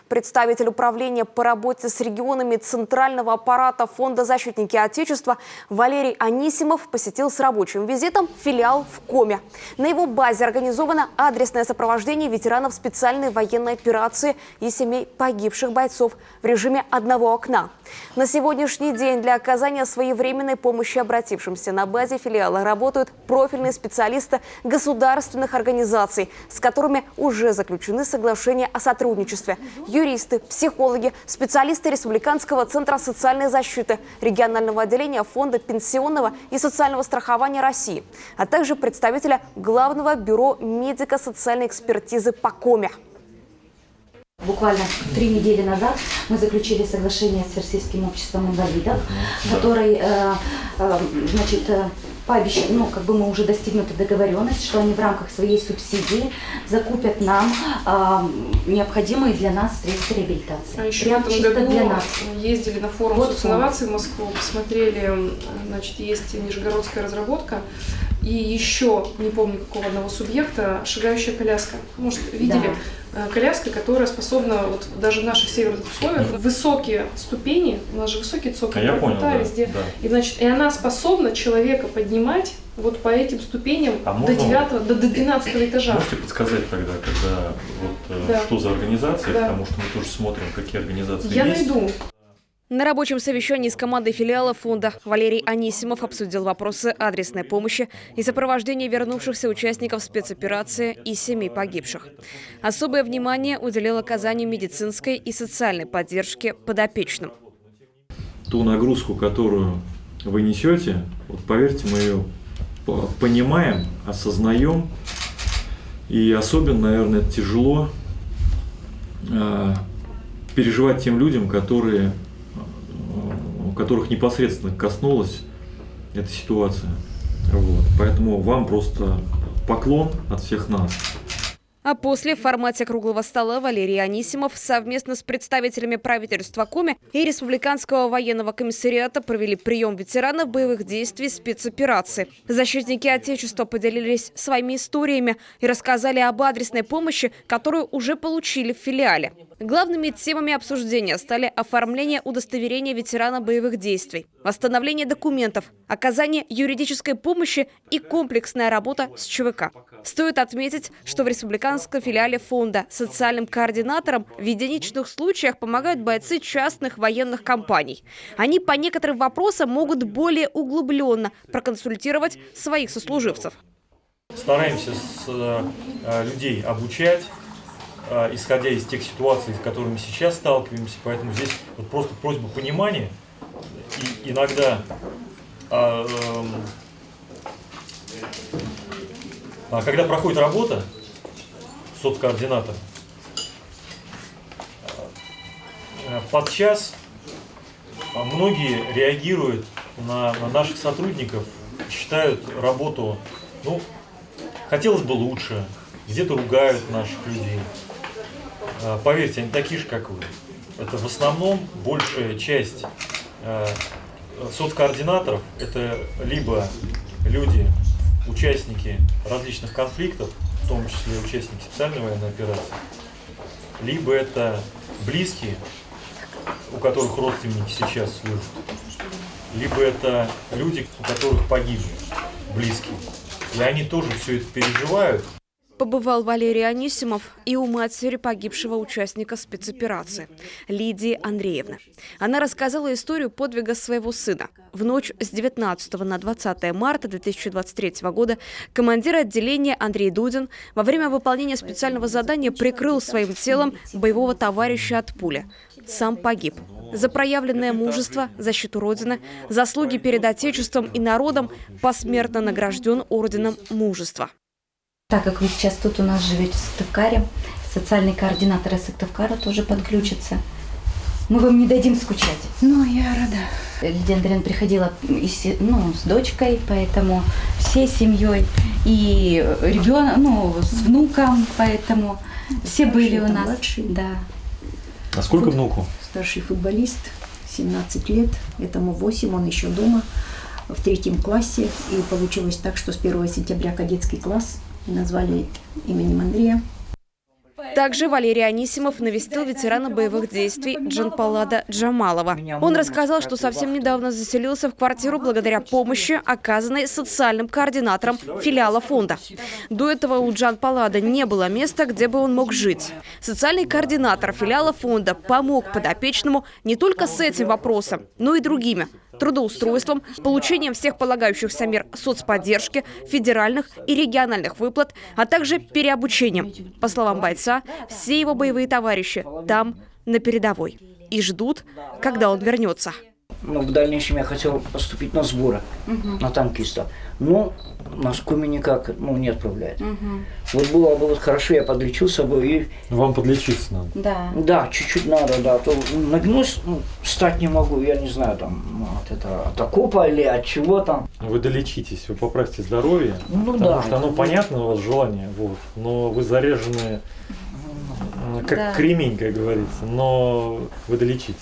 Представитель управления по работе с регионами Центрального аппарата Фонда «Защитники Отечества» Валерий Анисимов посетил с рабочим визитом филиал в Коме. На его базе организовано адресное сопровождение ветеранов специальной военной операции и семей погибших бойцов в режиме одного окна. На сегодняшний день для оказания своевременной помощи обратившимся на базе филиала работают профильные специалисты государственных организаций, с которыми уже заключены соглашения о сотрудничестве. Юристы, психологи, специалисты Республиканского центра социальной защиты, регионального отделения Фонда пенсионного и социального страхования России, а также представителя Главного бюро медико-социальной экспертизы по Коме. Буквально 3 недели назад мы заключили соглашение с Российским обществом инвалидов, который, пообещали, мы уже достигнута договоренность, что они в рамках своей субсидии закупят нам необходимые для нас средства реабилитации. А еще в этом году ездили на форум социнноваций в Москву, посмотрели, есть нижегородская разработка. И еще, не помню какого одного субъекта, шагающая коляска. Может, видели? Да. Коляска, которая способна, даже в наших северных условиях, высокие ступени, у нас же высокие цоколи, везде. Да. И она способна человека поднимать по этим ступеням до 9 до 12 этажа. Можете подсказать тогда, что за организация, потому что мы тоже смотрим, какие организации Я есть. найду. На рабочем совещании с командой филиала фонда Валерий Анисимов обсудил вопросы адресной помощи и сопровождения вернувшихся участников спецоперации и семей погибших. Особое внимание уделил оказанию медицинской и социальной поддержки подопечным. Ту нагрузку, которую вы несете, поверьте, мы ее понимаем, осознаем. И особенно, наверное, тяжело переживать тем людям, которых непосредственно коснулась эта ситуация. Поэтому вам просто поклон от всех нас. А после в формате круглого стола Валерий Анисимов совместно с представителями правительства Коми и Республиканского военного комиссариата провели прием ветеранов боевых действий спецоперации. Защитники Отечества поделились своими историями и рассказали об адресной помощи, которую уже получили в филиале. Главными темами обсуждения стали оформление удостоверения ветерана боевых действий, восстановление документов, оказание юридической помощи и комплексная работа с ЧВК. Стоит отметить, что в республиканском филиале фонда социальным координаторам в единичных случаях помогают бойцы частных военных компаний. Они по некоторым вопросам могут более углубленно проконсультировать своих сослуживцев. Стараемся людей обучать, исходя из тех ситуаций, с которыми сейчас сталкиваемся. Поэтому здесь просто просьба понимания. И иногда когда проходит работа соцкоординатора, подчас многие реагируют на наших сотрудников, считают работу, хотелось бы лучше, где-то ругают наших людей. Поверьте, они такие же, как вы. Это в основном большая часть соцкоординаторов – это либо люди, участники различных конфликтов, в том числе участники специальной военной операции, либо это близкие, у которых родственники сейчас служат, либо это люди, у которых погибли близкие. И они тоже все это переживают. Побывал Валерий Анисимов и у матери погибшего участника спецоперации Лидии Андреевны. Она рассказала историю подвига своего сына. В ночь с 19 на 20 марта 2023 года командир отделения Андрей Дудин во время выполнения специального задания прикрыл своим телом боевого товарища от пули. Сам погиб. За проявленное мужество, защиту Родины, заслуги перед Отечеством и народом посмертно награжден орденом Мужества. Так как вы сейчас тут у нас живете в Сыктывкаре, социальный координатор из Сыктывкара тоже подключится. Мы вам не дадим скучать. Я рада. Лидия Андреевна приходила с дочкой, поэтому всей семьей. И ребенок, с внуком, поэтому все были у нас. Младший. Да. А сколько внуку? Старший футболист, 17 лет, этому 8, он еще дома, в 3 классе. И получилось так, что с 1 сентября кадетский класс назвали именем Андрея. Также Валерий Анисимов навестил ветерана боевых действий Джанпалада Джамалова. Он рассказал, что совсем недавно заселился в квартиру благодаря помощи, оказанной социальным координатором филиала фонда. До этого у Джанпалада не было места, где бы он мог жить. Социальный координатор филиала фонда помог подопечному не только с этим вопросом, но и другими – трудоустройством, получением всех полагающихся мер соцподдержки, федеральных и региональных выплат, а также переобучением. По словам бойца, все его боевые товарищи там, на передовой, и ждут, когда он вернется. Ну, в дальнейшем я хотел поступить на сборы, на танкиста. Но нас Коми никак не отправляет. Вот было бы хорошо, я подлечился бы и... Вам подлечиться надо. Да. Да, чуть-чуть надо, да. То нагнусь, встать не могу, я не знаю, там, от окопа или от чего там. Вы долечитесь, вы поправьте здоровье. Ну потому да. что оно понятно, у вас желание, вот, но вы заряжены как Да. кремень, как говорится, но вы долечитесь.